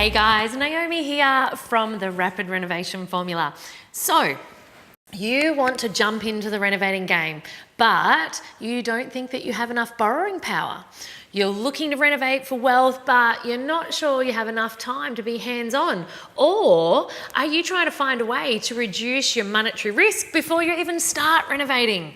Hey guys, Naomi here from the Rapid Renovation Formula. So, you want to jump into the renovating game, but you don't think that you have enough borrowing power. You're looking to renovate for wealth, but you're not sure you have enough time to be hands-on. Or are you trying to find a way to reduce your monetary risk before you even start renovating?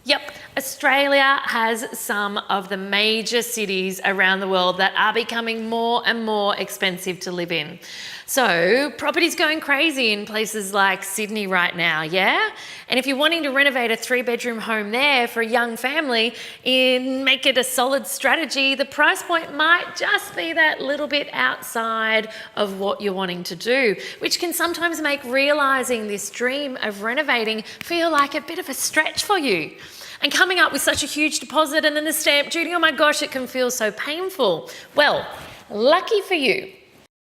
Yep, Australia has some of the major cities around the world that are becoming more and more expensive to live in. So property's going crazy in places like Sydney right now, yeah? And if you're wanting to renovate a 3-bedroom home there for a young family and make it a solid strategy, the price point might just be that little bit outside of what you're wanting to do, which can sometimes make realising this dream of renovating feel like a bit of a stretch for you. And coming up with such a huge deposit and then the stamp duty, oh my gosh, it can feel so painful. Well, lucky for you,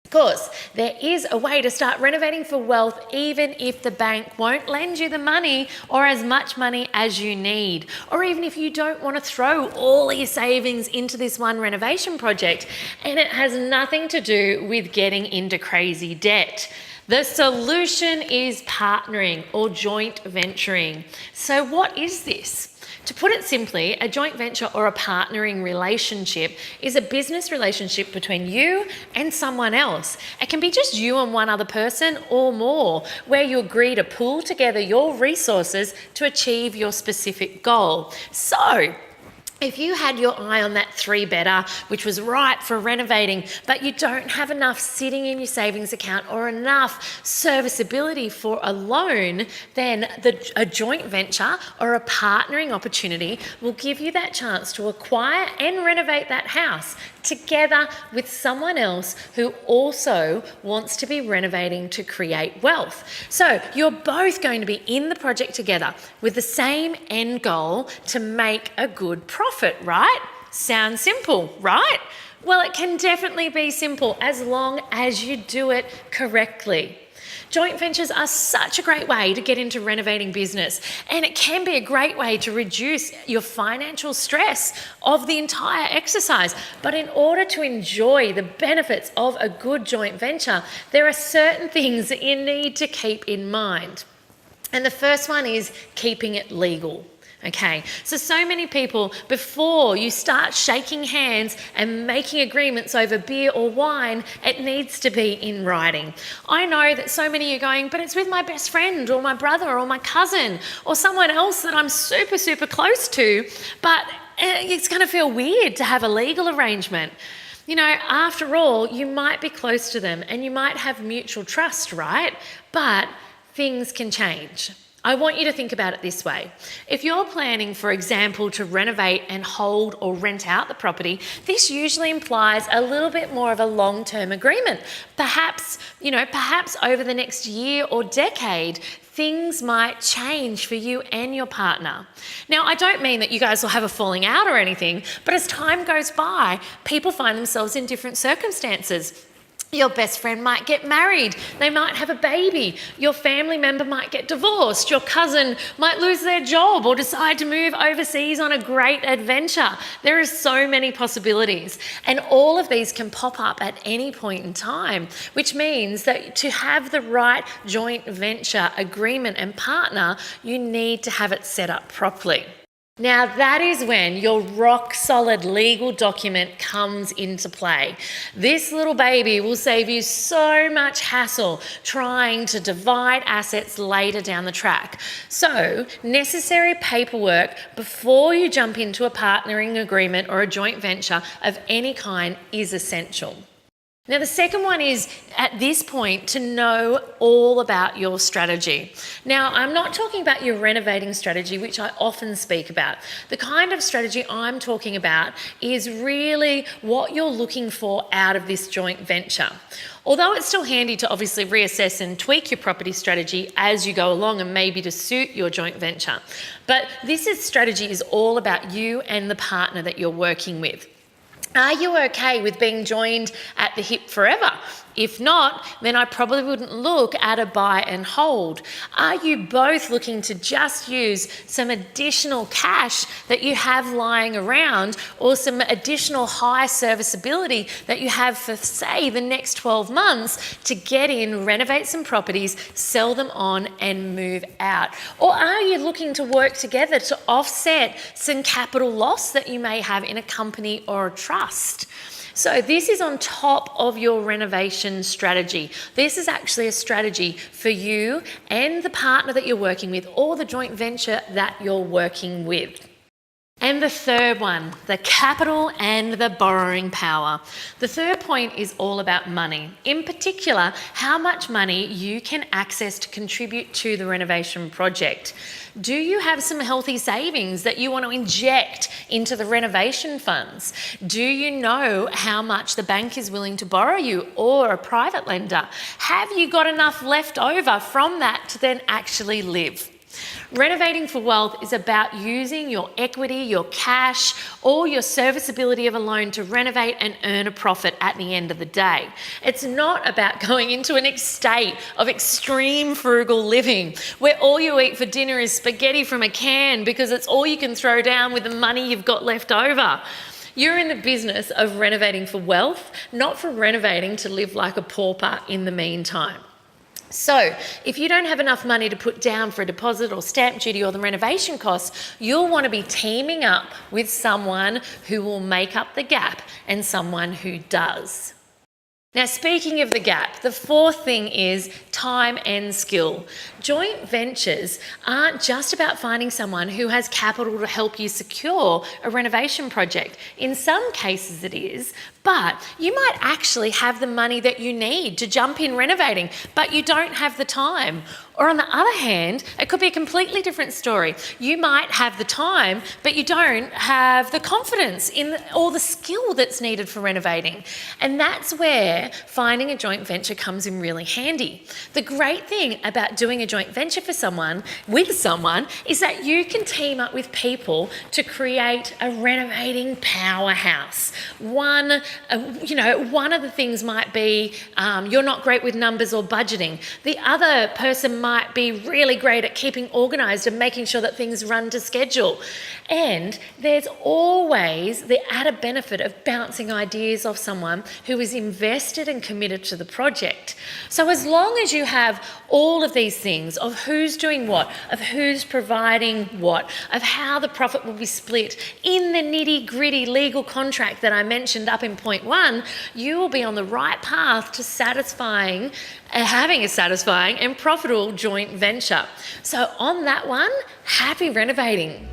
of course, there is a way to start renovating for wealth even if the bank won't lend you the money or as much money as you need. Or even if you don't want to throw all your savings into this one renovation project and it has nothing to do with getting into crazy debt. The solution is partnering or joint venturing. So what is this? To put it simply, a joint venture or a partnering relationship is a business relationship between you and someone else. It can be just you and one other person or more, where you agree to pool together your resources to achieve your specific goal. So, if you had your eye on that 3-bedder, which was right for renovating, but you don't have enough sitting in your savings account or enough serviceability for a loan, then a joint venture or a partnering opportunity will give you that chance to acquire and renovate that house together with someone else who also wants to be renovating to create wealth. So you're both going to be in the project together with the same end goal to make a good profit, right? Sounds simple, right? Well, it can definitely be simple as long as you do it correctly. Joint ventures are such a great way to get into renovating business, and it can be a great way to reduce your financial stress of the entire exercise. But in order to enjoy the benefits of a good joint venture, there are certain things that you need to keep in mind. And the first one is keeping it legal. Okay, so many people, before you start shaking hands and making agreements over beer or wine, it needs to be in writing. I know that so many are going, but it's with my best friend or my brother or my cousin or someone else that I'm super, super close to, but it's going to feel weird to have a legal arrangement. You know, after all, you might be close to them and you might have mutual trust, right? But things can change. I want you to think about it this way. If you're planning, for example, to renovate and hold or rent out the property, this usually implies a little bit more of a long-term agreement. Perhaps over the next year or decade, things might change for you and your partner. Now, I don't mean that you guys will have a falling out or anything, but as time goes by, people find themselves in different circumstances. Your best friend might get married, they might have a baby, your family member might get divorced, your cousin might lose their job or decide to move overseas on a great adventure. There are so many possibilities, and all of these can pop up at any point in time, which means that to have the right joint venture agreement and partner, you need to have it set up properly. Now that is when your rock solid legal document comes into play. This little baby will save you so much hassle trying to divide assets later down the track. So necessary paperwork before you jump into a partnering agreement or a joint venture of any kind is essential. Now, the second one is, at this point, to know all about your strategy. Now, I'm not talking about your renovating strategy, which I often speak about. The kind of strategy I'm talking about is really what you're looking for out of this joint venture. Although it's still handy to obviously reassess and tweak your property strategy as you go along and maybe to suit your joint venture. But strategy is all about you and the partner that you're working with. Are you okay with being joined at the hip forever? If not, then I probably wouldn't look at a buy and hold. Are you both looking to just use some additional cash that you have lying around, or some additional high serviceability that you have for, say, the next 12 months to get in, renovate some properties, sell them on and move out? Or are you looking to work together to offset some capital loss that you may have in a company or a trust? So this is on top of your renovation strategy. This is actually a strategy for you and the partner that you're working with, or the joint venture that you're working with. And the third one, the capital and the borrowing power. The third point is all about money. In particular, how much money you can access to contribute to the renovation project. Do you have some healthy savings that you want to inject into the renovation funds? Do you know how much the bank is willing to borrow you, or a private lender? Have you got enough left over from that to then actually live? Renovating for wealth is about using your equity, your cash, or your serviceability of a loan to renovate and earn a profit at the end of the day. It's not about going into an state of extreme frugal living where all you eat for dinner is spaghetti from a can because it's all you can throw down with the money you've got left over. You're in the business of renovating for wealth, not for renovating to live like a pauper in the meantime. So if you don't have enough money to put down for a deposit or stamp duty or the renovation costs, you'll want to be teaming up with someone who will make up the gap and someone who does. Now, speaking of the gap, the fourth thing is time and skill. Joint ventures aren't just about finding someone who has capital to help you secure a renovation project. In some cases it is, but you might actually have the money that you need to jump in renovating, but you don't have the time. Or on the other hand, it could be a completely different story. You might have the time, but you don't have the confidence or the skill that's needed for renovating. And that's where finding a joint venture comes in really handy. The great thing about doing a joint venture with someone is that you can team up with people to create a renovating powerhouse. One of the things might be you're not great with numbers or budgeting. The other person might be really great at keeping organised and making sure that things run to schedule. And there's always the added benefit of bouncing ideas off someone who is invested and committed to the project. So as long as you have all of these things of who's doing what, of who's providing what, of how the profit will be split in the nitty-gritty legal contract that I mentioned up in point 1, you will be on the right path to having a satisfying and profitable joint venture. So on that one, happy renovating.